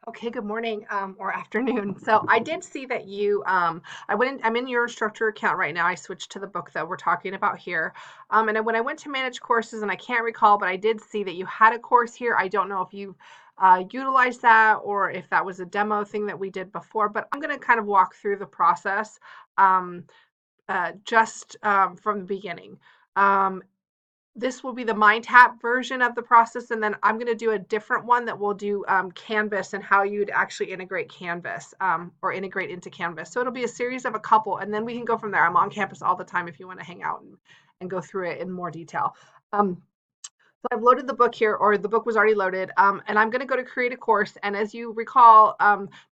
Okay, good morning or afternoon. So I did see that I'm in your instructor account right now. I switched to the book that we're talking about here. When I went to manage courses, and I can't recall, but I did see that you had a course here. I don't know if you utilized that or if that was a demo thing that we did before, but I'm going to kind of walk through the process um, just from the beginning. Um, this will be the MindTap version of the process, and then I'm going to do a different one that will do Canvas and how you'd actually integrate Canvas or integrate into Canvas. So it'll be a series of a couple, and then we can go from there. I'm on campus all the time if you want to hang out and go through it in more detail. So I've loaded the book here, or the book was already loaded, and I'm going to go to create a course. And as you recall,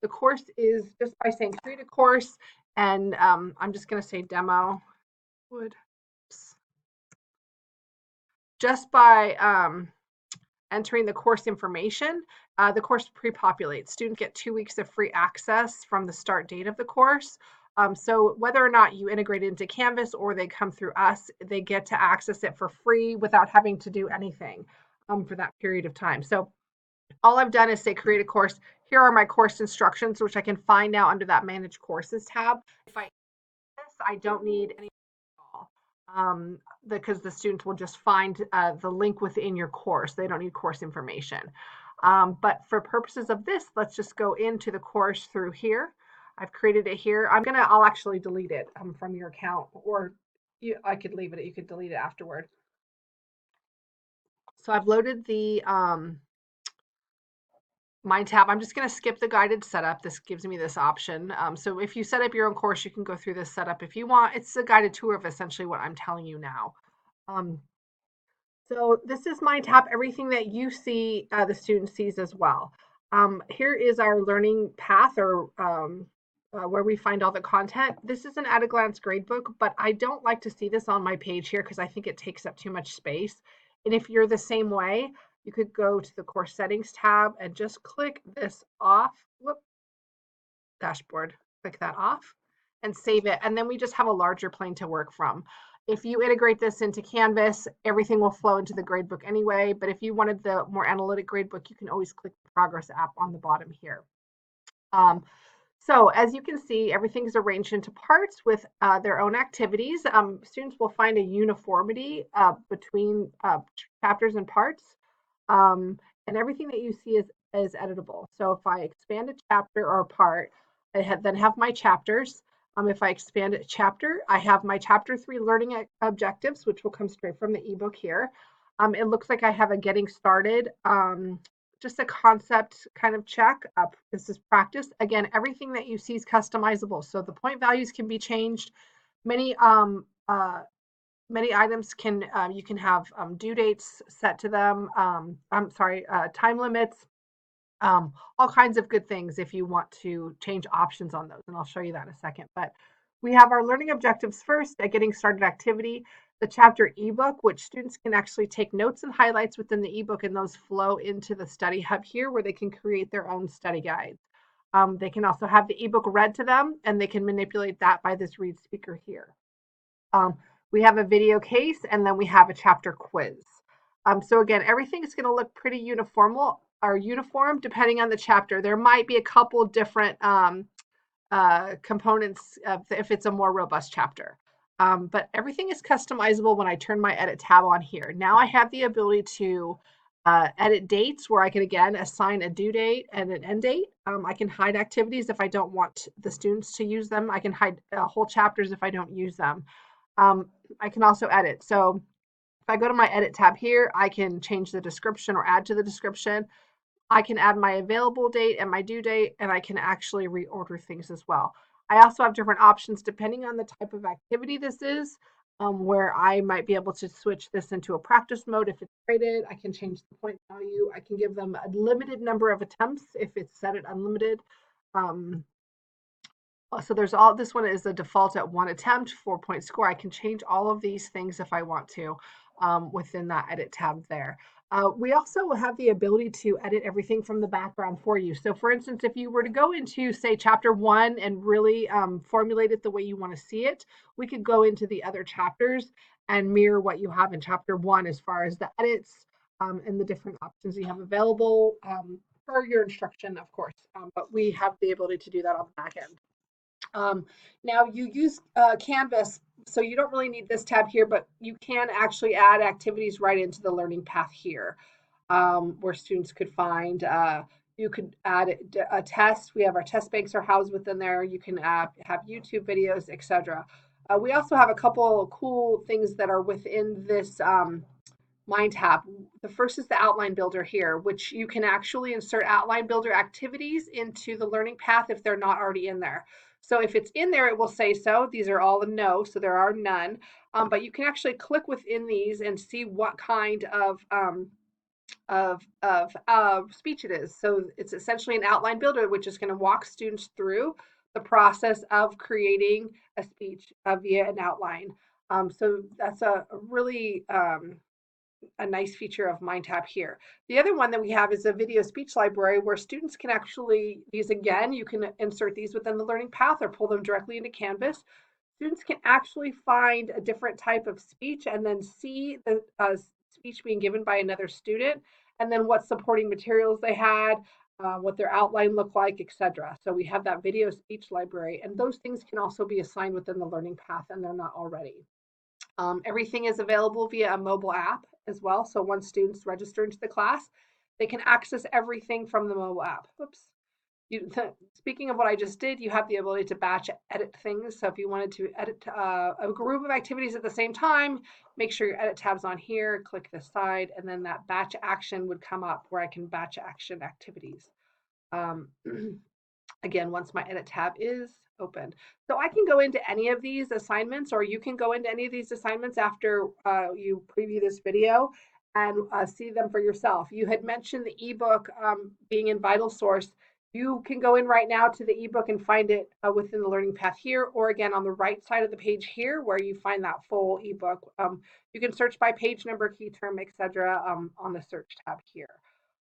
the course is just by saying create a course, and I'm just going to say demo would just by entering the course information. The course pre-populates. Students get 2 weeks of free access from the start date of the course. So whether or not you integrate it into Canvas or they come through us, they get to access it for free without having to do anything for that period of time. So all I've done is say create a course. Here are my course instructions, which I can find now under that manage courses tab. If I don't need any because the students will just find the link within your course. They don't need course information. But for purposes of this, let's just go into the course through here. I've created it here. I'll actually delete it from your account, or I could leave it. You could delete it afterward. So I've loaded the MindTap. I'm just going to skip the guided setup. This gives me this option. So if you set up your own course, you can go through this setup if you want. It's a guided tour of essentially what I'm telling you now. Um, So this is MindTap, everything that you see, the student sees as well. Here is our learning path or where we find all the content. This is an at-a-glance gradebook, but I don't like to see this on my page here because I think it takes up too much space. And if you're the same way, you could go to the course settings tab and just click this off. Whoop, dashboard, click that off and save it. And then we just have a larger plane to work from. If you integrate this into Canvas, everything will flow into the gradebook anyway. But if you wanted the more analytic gradebook, you can always click the Progress app on the bottom here. So as you can see, everything is arranged into parts with their own activities. Students will find a uniformity between chapters and parts. And everything that you see is editable. So if I expand a chapter or a part, then have my chapters. If I expand a chapter, I have my chapter 3 learning objectives, which will come straight from the ebook here. It looks like I have a getting started, just a concept kind of check. This is practice. Again, everything that you see is customizable. So the point values can be changed. Many many items can you can have due dates set to them. I'm sorry, time limits, all kinds of good things if you want to change options on those, and I'll show you that in a second. But we have our learning objectives first, a getting started activity, the chapter ebook, which students can actually take notes and highlights within the ebook, and those flow into the study hub here where they can create their own study guides. They can also have the ebook read to them, and they can manipulate that by this read speaker here. Um, we have a video case, and then we have a chapter quiz. So again, everything is going to look pretty uniform depending on the chapter. There might be a couple different components if it's a more robust chapter. But everything is customizable when I turn my edit tab on here. Now I have the ability to edit dates where I can again assign a due date and an end date. I can hide activities if I don't want the students to use them. I can hide whole chapters if I don't use them. I can also edit. So if I go to my edit tab here, I can change the description or add to the description. I can add my available date and my due date, and I can actually reorder things as well. I also have different options depending on the type of activity this is, where I might be able to switch this into a practice mode if it's graded. I can change the point value. I can give them a limited number of attempts if it's set at unlimited. Um, so there's all, this one is the default at 1 attempt, 4-point score. I can change all of these things if I want to within that edit tab there. We also have the ability to edit everything from the background for you. So for instance, if you were to go into say chapter 1 and really formulate it the way you want to see it, we could go into the other chapters and mirror what you have in chapter 1 as far as the edits and the different options you have available. per your instruction, of course, but we have the ability to do that on the back end. Now you use Canvas, so you don't really need this tab here, but you can actually add activities right into the learning path here, where students could find, you could add a test. We have our test banks are housed within there. You can have YouTube videos, etc. We also have a couple of cool things that are within this Mind tab. The first is the outline builder here, which you can actually insert outline builder activities into the learning path if they're not already in there. So if it's in there, it will say so. These are all a no, so there are none. But you can actually click within these and see what kind of speech it is. So it's essentially an outline builder, which is going to walk students through the process of creating a speech via an outline. So that's a really a nice feature of MindTap here. The other one that we have is a video speech library where students can actually, these again, you can insert these within the learning path or pull them directly into Canvas. Students can actually find a different type of speech and then see the speech being given by another student, and then what supporting materials they had, what their outline looked like, etc. So we have that video speech library, and those things can also be assigned within the learning path, and they're not already. Everything is available via a mobile app as well. So once students register into the class, they can access everything from the mobile app. Oops. Speaking of what I just did, you have the ability to batch edit things. So if you wanted to edit a group of activities at the same time, make sure your edit tab's on here, click this side, and then that batch action would come up where I can batch action activities. Again, once my edit tab is opened. So I can go into any of these assignments, or you can go into any of these assignments after you preview this video and see them for yourself. You had mentioned the ebook being in VitalSource. You can go in right now to the ebook and find it within the learning path here, or again on the right side of the page here where you find that full ebook. You can search by page number, key term, etc. On the search tab here.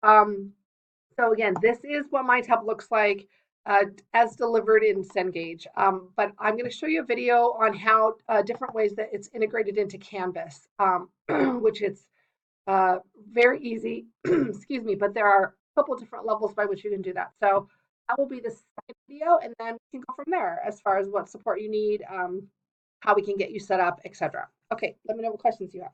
So again, this is what MindTap looks like as delivered in Cengage. But I'm going to show you a video on how different ways that it's integrated into Canvas, which is very easy. Excuse me, but there are a couple different levels by which you can do that. So that will be the second video, and then we can go from there as far as what support you need, how we can get you set up, etc. Okay, let me know what questions you have.